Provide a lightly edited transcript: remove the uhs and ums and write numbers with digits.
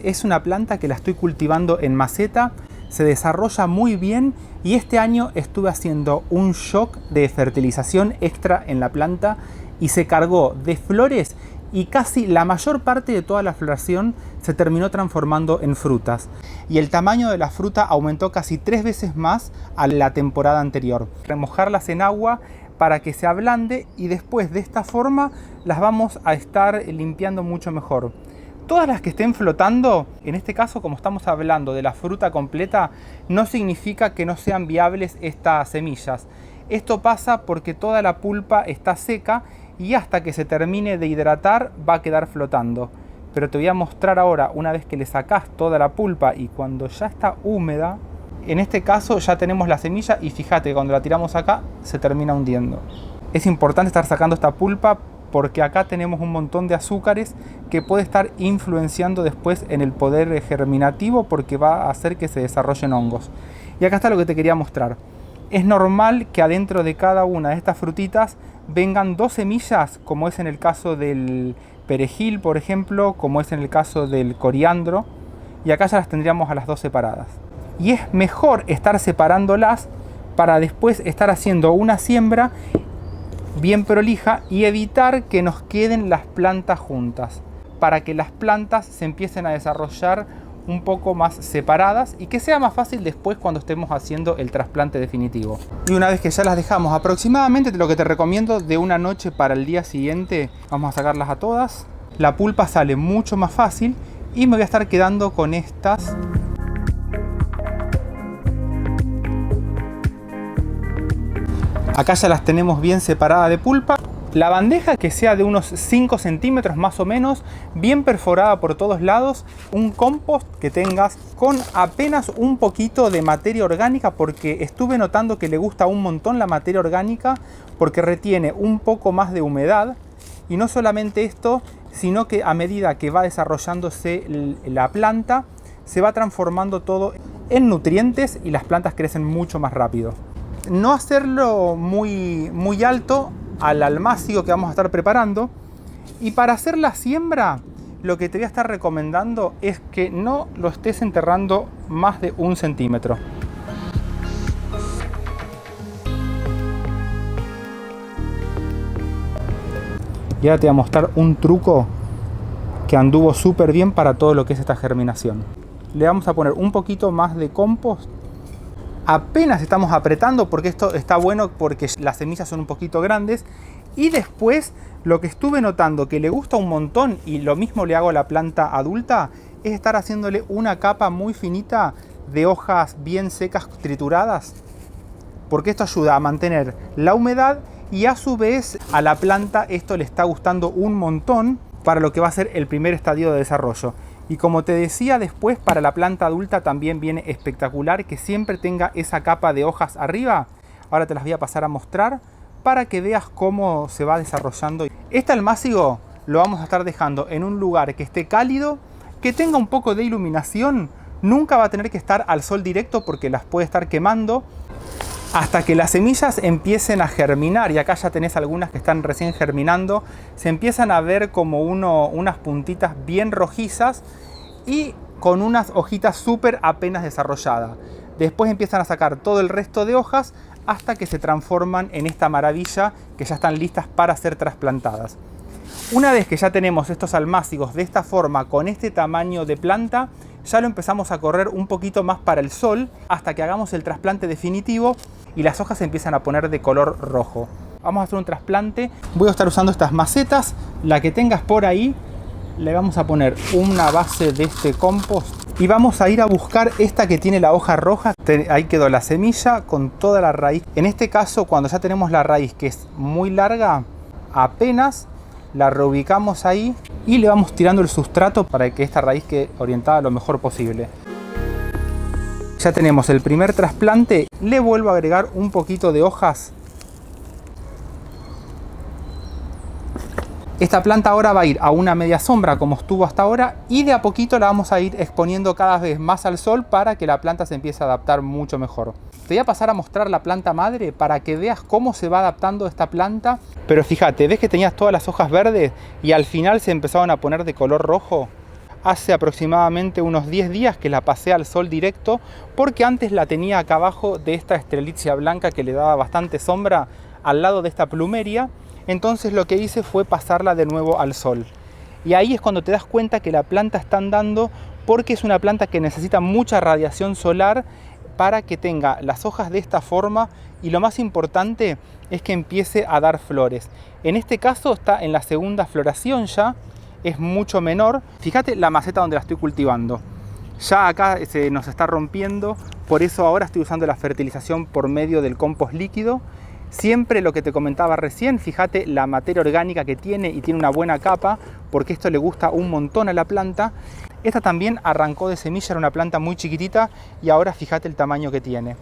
Es una planta que la estoy cultivando en maceta, se desarrolla muy bien y este año estuve haciendo un shock de fertilización extra en la planta y se cargó de flores y casi la mayor parte de toda la floración se terminó transformando en frutas. Y el tamaño de la fruta aumentó casi 3 veces más a la temporada anterior. Remojarlas en agua para que se ablande y después de esta forma las vamos a estar limpiando mucho mejor. Todas las que estén flotando, en este caso como estamos hablando de la fruta completa, no significa que no sean viables estas semillas. Esto pasa porque toda la pulpa está seca y hasta que se termine de hidratar va a quedar flotando. Pero te voy a mostrar ahora, una vez que le sacás toda la pulpa y cuando ya está húmeda, en este caso ya tenemos la semilla y fíjate, cuando la tiramos acá se termina hundiendo. Es importante estar sacando esta pulpa porque acá tenemos un montón de azúcares que puede estar influenciando después en el poder germinativo porque va a hacer que se desarrollen hongos. Y acá está lo que te quería mostrar. Es normal que adentro de cada una de estas frutitas vengan 2 semillas, como es en el caso del perejil, por ejemplo, como es en el caso del coriandro, y acá ya las tendríamos a las 2 separadas. Y es mejor estar separándolas para después estar haciendo una siembra bien prolija y evitar que nos queden las plantas juntas, para que las plantas se empiecen a desarrollar un poco más separadas y que sea más fácil después cuando estemos haciendo el trasplante definitivo. Y una vez que ya las dejamos aproximadamente, lo que te recomiendo de una noche para el día siguiente, vamos a sacarlas a todas. La pulpa sale mucho más fácil y me voy a estar quedando con estas. Acá ya las tenemos bien separadas de pulpa. La bandeja que sea de unos 5 centímetros más o menos, bien perforada por todos lados. Un compost que tengas con apenas un poquito de materia orgánica, porque estuve notando que le gusta un montón la materia orgánica porque retiene un poco más de humedad. Y no solamente esto, sino que a medida que va desarrollándose la planta, se va transformando todo en nutrientes y las plantas crecen mucho más rápido. No hacerlo muy alto al almácigo que vamos a estar preparando. Y para hacer la siembra, lo que te voy a estar recomendando es que no lo estés enterrando más de 1 centímetro. Y ahora te voy a mostrar un truco que anduvo súper bien para todo lo que es esta germinación. Le vamos a poner un poquito más de compost. Apenas estamos apretando porque esto está bueno porque las semillas son un poquito grandes. Y después lo que estuve notando que le gusta un montón, y lo mismo le hago a la planta adulta, es estar haciéndole una capa muy finita de hojas bien secas trituradas. Porque esto ayuda a mantener la humedad y a su vez a la planta esto le está gustando un montón para lo que va a ser el primer estadio de desarrollo. Y como te decía, después para la planta adulta también viene espectacular que siempre tenga esa capa de hojas arriba. Ahora te las voy a pasar a mostrar para que veas cómo se va desarrollando. Este almácigo lo vamos a estar dejando en un lugar que esté cálido, que tenga un poco de iluminación. Nunca va a tener que estar al sol directo porque las puede estar quemando, hasta que las semillas empiecen a germinar. Y acá ya tenés algunas que están recién germinando. Se empiezan a ver como unas puntitas bien rojizas y con unas hojitas súper apenas desarrolladas. Después empiezan a sacar todo el resto de hojas hasta que se transforman en esta maravilla que ya están listas para ser trasplantadas. Una vez que ya tenemos estos almácigos de esta forma, con este tamaño de planta, ya lo empezamos a correr un poquito más para el sol hasta que hagamos el trasplante definitivo y las hojas se empiezan a poner de color rojo. Vamos a hacer un trasplante. Voy a estar usando estas macetas. La que tengas por ahí, le vamos a poner una base de este compost y vamos a ir a buscar esta que tiene la hoja roja. Ahí quedó la semilla con toda la raíz. En este caso, cuando ya tenemos la raíz que es muy larga, apenas la reubicamos ahí y le vamos tirando el sustrato para que esta raíz quede orientada lo mejor posible. Ya tenemos el primer trasplante. Le vuelvo a agregar un poquito de hojas. Esta planta ahora va a ir a una media sombra como estuvo hasta ahora y de a poquito la vamos a ir exponiendo cada vez más al sol para que la planta se empiece a adaptar mucho mejor. Te voy a pasar a mostrar la planta madre para que veas cómo se va adaptando esta planta. Pero fíjate, ¿ves que tenías todas las hojas verdes y al final se empezaron a poner de color rojo? hace aproximadamente unos 10 días que la pasé al sol directo, porque antes la tenía acá abajo de esta Strelitzia blanca que le daba bastante sombra al lado de esta plumeria. Entonces lo que hice fue pasarla de nuevo al sol. Y ahí es cuando te das cuenta que la planta está andando, porque es una planta que necesita mucha radiación solar para que tenga las hojas de esta forma, y lo más importante es que empiece a dar flores. En este caso está en la segunda floración ya, es mucho menor. Fíjate la maceta donde la estoy cultivando. Ya acá se nos está rompiendo, por eso ahora estoy usando la fertilización por medio del compost líquido. Siempre lo que te comentaba recién, fíjate la materia orgánica que tiene, y tiene una buena capa, porque esto le gusta un montón a la planta. Esta también arrancó de semilla, era una planta muy chiquitita, y ahora fíjate el tamaño que tiene.